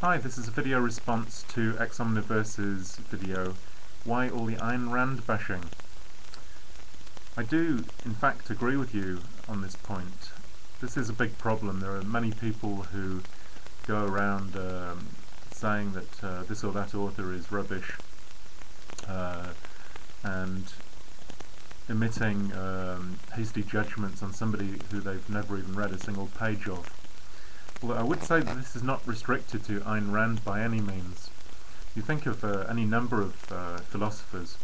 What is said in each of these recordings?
Hi, this is a video response to Ex Omniverse's video, Why All the Ayn Rand Bashing? I do, in fact, agree with you on this point. This is a big problem. There are many people who go around saying that this or that author is rubbish and emitting hasty judgments on somebody who they've never even read a single page of. Well, I would say that this is not restricted to Ayn Rand by any means. You think of any number of philosophers,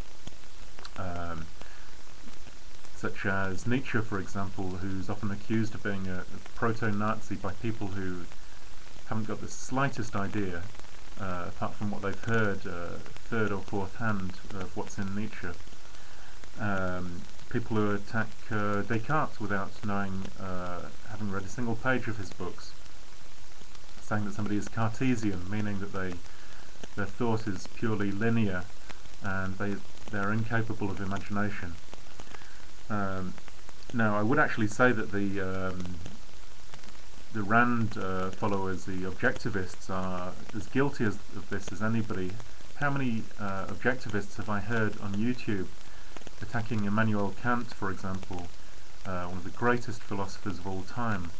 such as Nietzsche, for example, who's often accused of being a proto-Nazi by people who haven't got the slightest idea, apart from what they've heard third or fourth hand of what's in Nietzsche. People who attack Descartes without knowing, having read a single page of his books, saying that somebody is Cartesian, meaning that their thought is purely linear and they're incapable of imagination. Now, I would actually say that the Rand followers, the objectivists, are as guilty of this as anybody. How many objectivists have I heard on YouTube attacking Immanuel Kant, for example, one of the greatest philosophers of all time?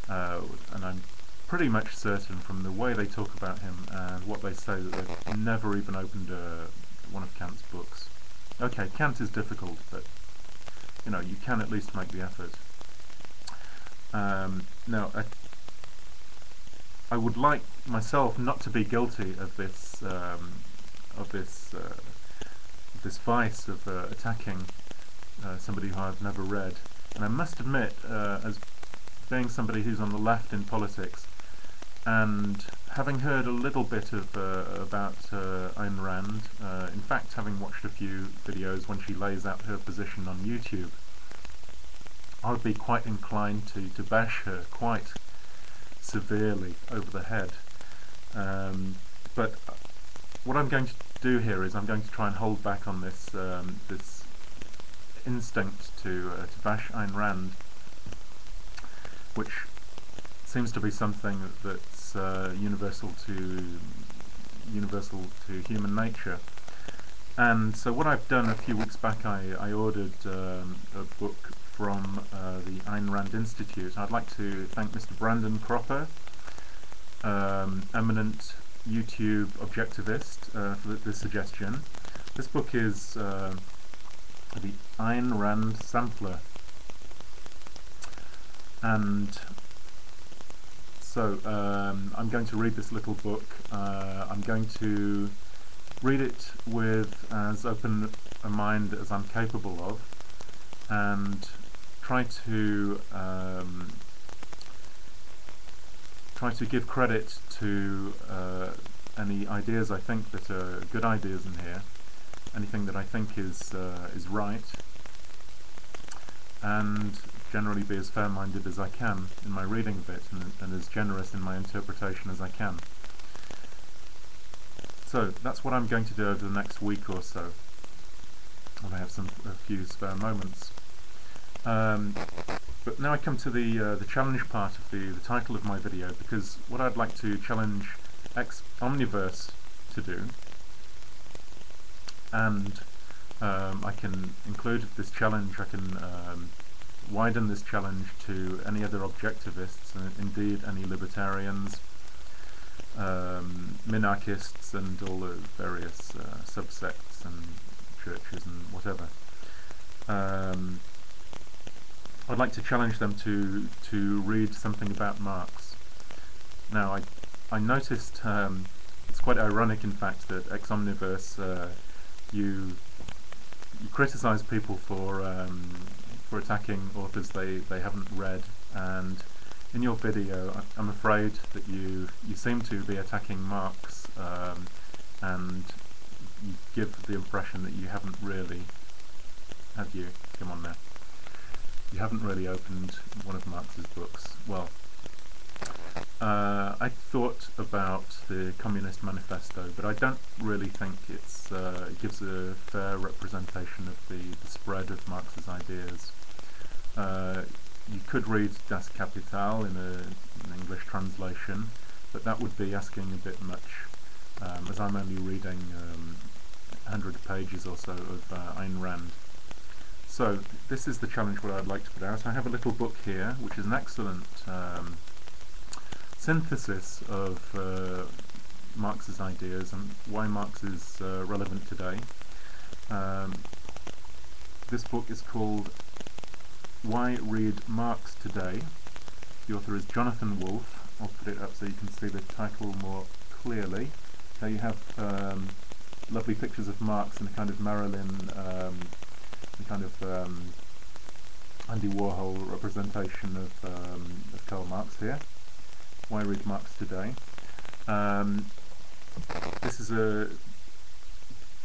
And I'm pretty much certain from the way they talk about him and what they say that they've never even opened one of Kant's books. Okay, Kant is difficult, but you know, you can at least make the effort. Now, I would like myself not to be guilty of this this vice of attacking somebody who I've never read. And I must admit, as being somebody who's on the left in politics, and having heard a little bit of about Ayn Rand, in fact having watched a few videos when she lays out her position on YouTube, I would be quite inclined to bash her quite severely over the head. But what I'm going to do here is I'm going to try and hold back on this this instinct to bash Ayn Rand, which seems to be something that's universal to human nature. And so what I've done a few weeks back, I ordered a book from the Ayn Rand Institute. I'd like to thank Mr. Brandon Cropper, eminent YouTube objectivist, for this suggestion. This book is the Ayn Rand Sampler. And so I'm going to read this little book. I'm going to read it with as open a mind as I'm capable of, and try to give credit to any ideas I think that are good ideas in here, anything that I think is right, and generally be as fair-minded as I can in my reading of it, and as generous in my interpretation as I can. So that's what I'm going to do over the next week or so, when I have a few spare moments. But now I come to the challenge part of the title of my video, because what I'd like to challenge Ex Omniverse to do, and I can include this challenge, I can widen this challenge to any other objectivists, and indeed any libertarians, minarchists, and all the various subsects and churches and whatever. I'd like to challenge them to read something about Marx. Now, I noticed, it's quite ironic in fact, that Ex Omniverse, you criticise people for attacking authors they haven't read, and in your video I'm afraid that you seem to be attacking Marx, and you give the impression that you haven't really, have you? Come on now. You haven't really opened one of Marx's books. Well, I thought about the Communist Manifesto, but I don't really think it gives a fair representation of the spread of Marx's ideas. You could read Das Kapital in an English translation, but that would be asking a bit much, as I'm only reading 100 pages or so of Ayn Rand. So this is the challenge what I'd like to put out. I have a little book here which is an excellent synthesis of Marx's ideas and why Marx is relevant today. This book is called Why Read Marx Today. The author is Jonathan Wolfe. I'll put it up so you can see the title more clearly. There you have lovely pictures of Marx and a kind of Marilyn, a kind of Andy Warhol representation of Karl Marx here. Why Read Marx Today? This is a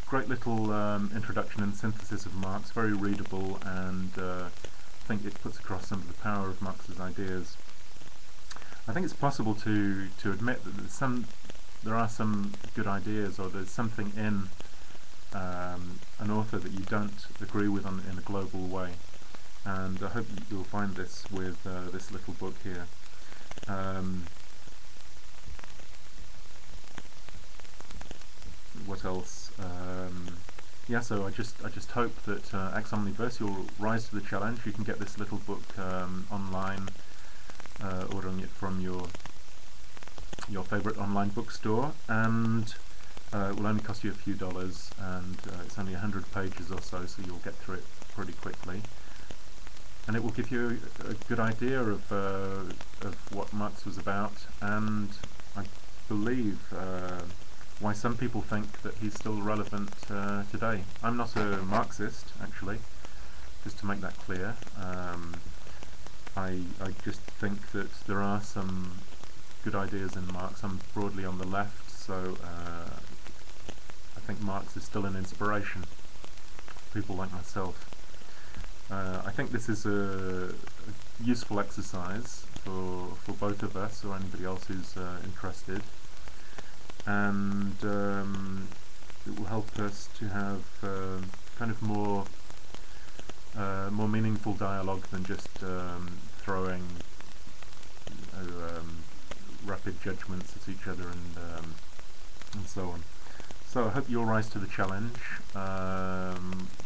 great little introduction and synthesis of Marx, very readable, and I think it puts across some of the power of Marx's ideas. I think it's possible to admit that there are some good ideas, or there's something in an author that you don't agree with in a global way, and I hope you'll find this with this little book here. What else? Yeah, so I just hope that Ex Omniverse, you'll rise to the challenge. You can get this little book online, ordering it from your favourite online bookstore, and it will only cost you a few dollars, and it's only 100 pages or so, so you'll get through it pretty quickly. And it will give you a good idea of what Marx was about, and I believe why some people think that he's still relevant today. I'm not a Marxist, actually, just to make that clear. I just think that there are some good ideas in Marx. I'm broadly on the left, so I think Marx is still an inspiration for people like myself. I think this is a useful exercise for both of us or anybody else who's interested, and it will help us to have kind of more meaningful dialogue than just throwing rapid judgments at each other and so on. So I hope you'll rise to the challenge.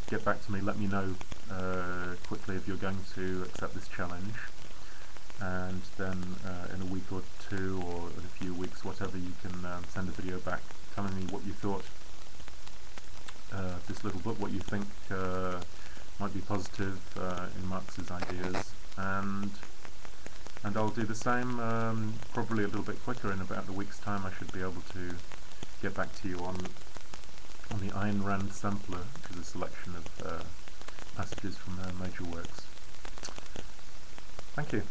Get back to me, let me know quickly if you're going to accept this challenge, and then in a week or two, or in a few weeks, whatever, you can send a video back telling me what you thought of this little book, what you think might be positive in Marx's ideas, and I'll do the same, probably a little bit quicker. In about a week's time I should be able to get back to you on the Ayn Rand Sampler, which is a selection of passages from her major works. Thank you.